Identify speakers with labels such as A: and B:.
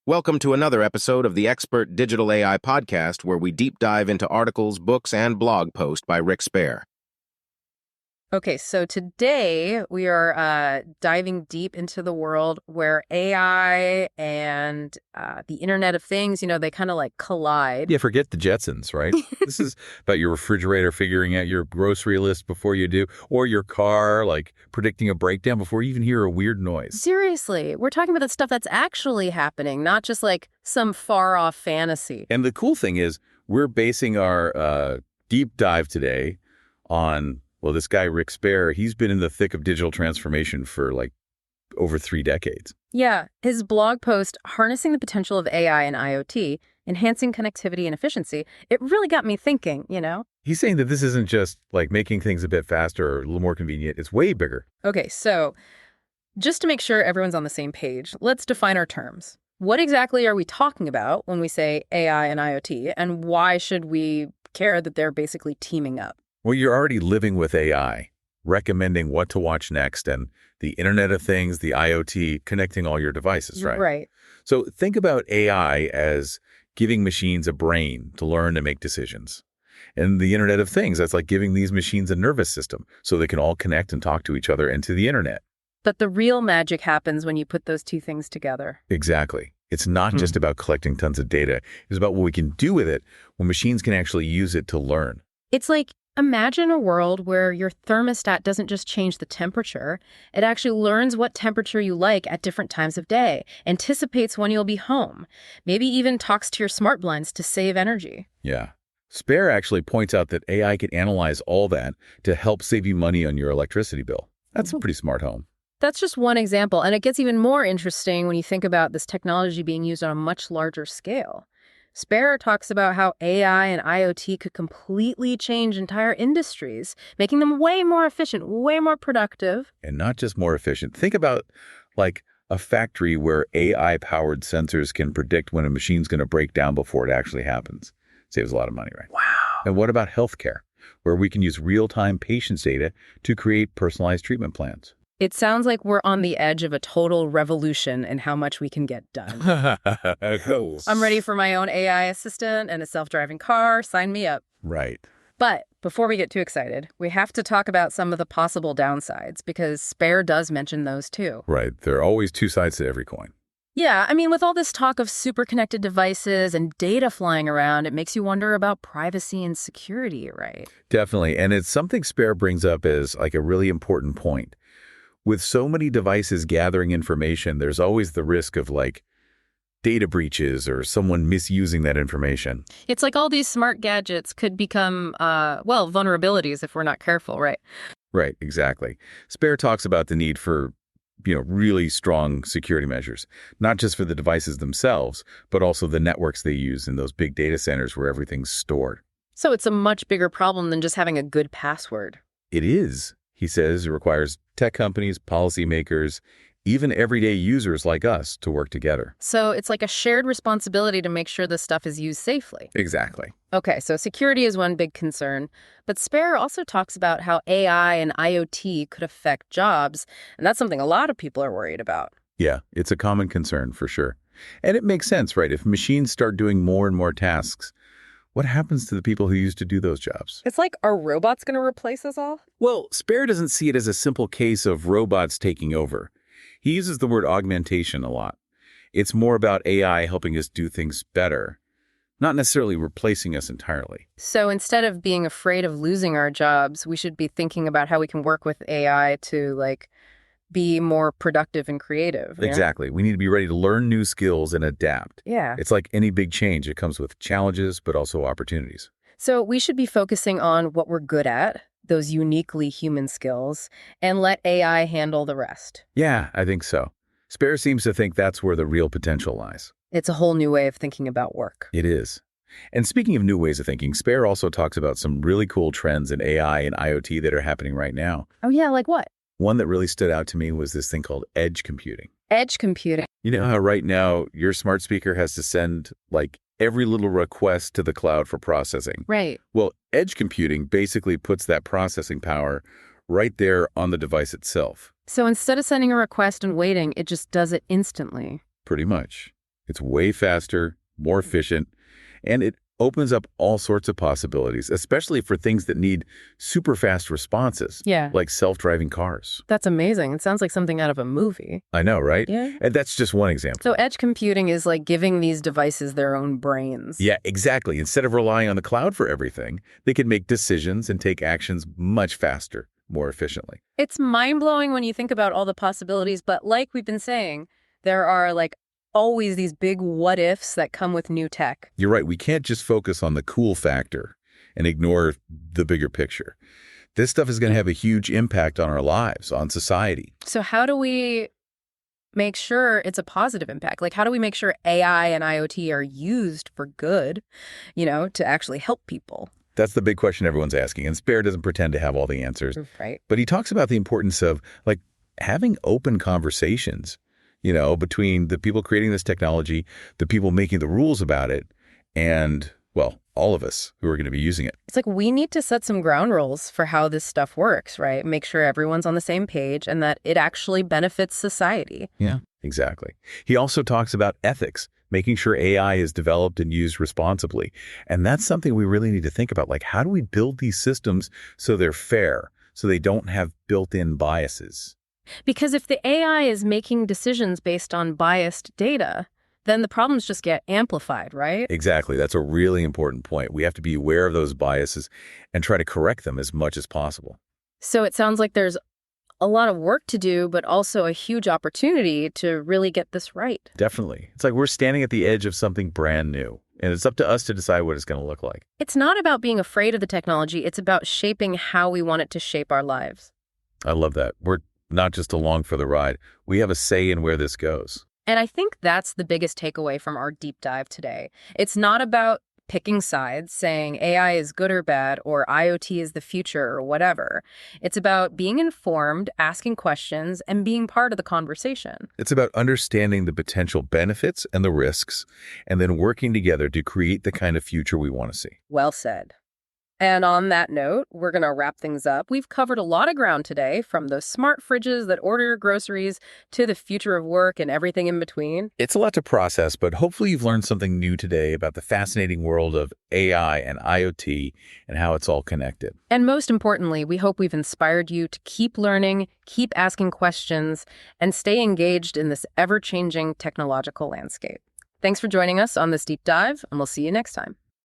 A: Welcome to another episode of the Expert Digital AI podcast, where we deep dive into articles, books, and blog posts by Rick Spair.
B: Okay, so today we are diving deep into the world where AI and the Internet of Things, they kind of like collide.
C: Yeah, forget the Jetsons, right? This is about your refrigerator figuring out your grocery list before you do, or your car, like predicting a breakdown before you even hear a weird noise.
B: Seriously, we're talking about the stuff that's actually happening, not just like some far-off fantasy.
C: And the cool thing is we're basing our deep dive today on, well, this guy, Rick Spair, he's been in the thick of digital transformation for like over 3 decades.
B: Yeah, his blog post, Harnessing the Potential of AI and IoT, Enhancing Connectivity and Efficiency, it really got me thinking,
C: He's saying that this isn't just like making things a bit faster or a little more convenient. It's way bigger.
B: Okay, so just to make sure everyone's on the same page, let's define our terms. What exactly are we talking about when we say AI and IoT, and why should we care that they're basically teaming up?
C: Well, you're already living with AI, recommending what to watch next, and the Internet of Things, the IoT, connecting all your devices, right?
B: Right.
C: So think about AI as giving machines a brain to learn and make decisions. And the Internet of Things, that's like giving these machines a nervous system so they can all connect and talk to each other and to the Internet.
B: But the real magic happens when you put those two things together.
C: Exactly. It's not just about collecting tons of data. It's about what we can do with it when machines can actually use it to learn.
B: It's like, imagine a world where your thermostat doesn't just change the temperature. It actually learns what temperature you like at different times of day, anticipates when you'll be home, maybe even talks to your smart blinds to save energy.
C: Yeah. Spair actually points out that AI can analyze all that to help save you money on your electricity bill. That's a pretty smart home.
B: That's just one example, and it gets even more interesting when you think about this technology being used on a much larger scale. Spair talks about how AI and IoT could completely change entire industries, making them way more efficient, way more productive.
C: And not just more efficient. Think about like a factory where AI-powered sensors can predict when a machine's going to break down before it actually happens. Saves a lot of money, right?
B: Wow.
C: And what about healthcare, where we can use real-time patients' data to create personalized treatment plans?
B: It sounds like we're on the edge of a total revolution in how much we can get done. I'm ready for my own AI assistant and a self-driving car. Sign me up.
C: Right.
B: But before we get too excited, we have to talk about some of the possible downsides, because Spair does mention those too.
C: Right. There are always two sides to every coin.
B: Yeah, I mean, with all this talk of super connected devices and data flying around, it makes you wonder about privacy and security, right?
C: Definitely. And it's something Spair brings up as like a really important point. With so many devices gathering information, there's always the risk of like data breaches or someone misusing that information.
B: It's like all these smart gadgets could become, vulnerabilities if we're not careful, right?
C: Right, exactly. Spair talks about the need for, really strong security measures, not just for the devices themselves, but also the networks they use in those big data centers where everything's stored.
B: So it's a much bigger problem than just having a good password.
C: It is. He says it requires tech companies, policymakers, even everyday users like us to work together.
B: So it's like a shared responsibility to make sure this stuff is used safely.
C: Exactly.
B: Okay, so security is one big concern, but Spair also talks about how AI and IoT could affect jobs, and that's something a lot of people are worried about.
C: Yeah, it's a common concern for sure. And it makes sense, right? If machines start doing more and more tasks, what happens to the people who used to do those jobs?
B: It's like, are robots going to replace us all?
C: Well, Spair doesn't see it as a simple case of robots taking over. He uses the word augmentation a lot. It's more about AI helping us do things better, not necessarily replacing us entirely.
B: So instead of being afraid of losing our jobs, we should be thinking about how we can work with AI to, be more productive and creative.
C: Exactly. We need to be ready to learn new skills and adapt.
B: Yeah.
C: It's like any big change. It comes with challenges, but also opportunities.
B: So we should be focusing on what we're good at, those uniquely human skills, and let AI handle the rest.
C: Yeah, I think so. Spair seems to think that's where the real potential lies.
B: It's a whole new way of thinking about work.
C: It is. And speaking of new ways of thinking, Spair also talks about some really cool trends in AI and IoT that are happening right now.
B: Oh, yeah, like what?
C: One that really stood out to me was this thing called edge computing.
B: Edge computing.
C: You know how right now your smart speaker has to send every little request to the cloud for processing?
B: Right.
C: Well, edge computing basically puts that processing power right there on the device itself.
B: So instead of sending a request and waiting, it just does it instantly.
C: Pretty much. It's way faster, more efficient, and it opens up all sorts of possibilities, especially for things that need super fast responses,
B: Yeah.
C: like self-driving cars.
B: That's amazing. It sounds like something out of a movie.
C: I know, right?
B: Yeah.
C: And that's just one example.
B: So edge computing is like giving these devices their own brains.
C: Yeah, exactly. Instead of relying on the cloud for everything, they can make decisions and take actions much faster, more efficiently.
B: It's mind-blowing when you think about all the possibilities, but like we've been saying, there are like always these big what-ifs that come with new tech.
C: You're right. We can't just focus on the cool factor and ignore the bigger picture. This stuff is going to have a huge impact on our lives, on society.
B: So how do we make sure it's a positive impact? Like, how do we make sure AI and IoT are used for good, to actually help people?
C: That's the big question everyone's asking, and Spair doesn't pretend to have all the answers.
B: Right.
C: But he talks about the importance of, like, having open conversations, between the people creating this technology, the people making the rules about it, and, well, all of us who are going to be using it.
B: It's like we need to set some ground rules for how this stuff works, right? Make sure everyone's on the same page and that it actually benefits society.
C: Yeah, exactly. He also talks about ethics, making sure AI is developed and used responsibly. And that's something we really need to think about. Like, how do we build these systems so they're fair, so they don't have built-in biases?
B: Because if the AI is making decisions based on biased data, then the problems just get amplified, right?
C: Exactly. That's a really important point. We have to be aware of those biases and try to correct them as much as possible.
B: So it sounds like there's a lot of work to do, but also a huge opportunity to really get this right.
C: Definitely. It's like we're standing at the edge of something brand new, and it's up to us to decide what it's going to look like.
B: It's not about being afraid of the technology. It's about shaping how we want it to shape our lives.
C: I love that. We're not just along for the ride. We have a say in where this goes.
B: And I think that's the biggest takeaway from our deep dive today. It's not about picking sides, saying AI is good or bad, or IoT is the future, or whatever. It's about being informed, asking questions, and being part of the conversation.
C: It's about understanding the potential benefits and the risks, and then working together to create the kind of future we want to see.
B: Well said. And on that note, we're going to wrap things up. We've covered a lot of ground today, from those smart fridges that order your groceries to the future of work and everything in between.
C: It's a lot to process, but hopefully you've learned something new today about the fascinating world of AI and IoT and how it's all connected.
B: And most importantly, we hope we've inspired you to keep learning, keep asking questions, and stay engaged in this ever-changing technological landscape. Thanks for joining us on this deep dive, and we'll see you next time.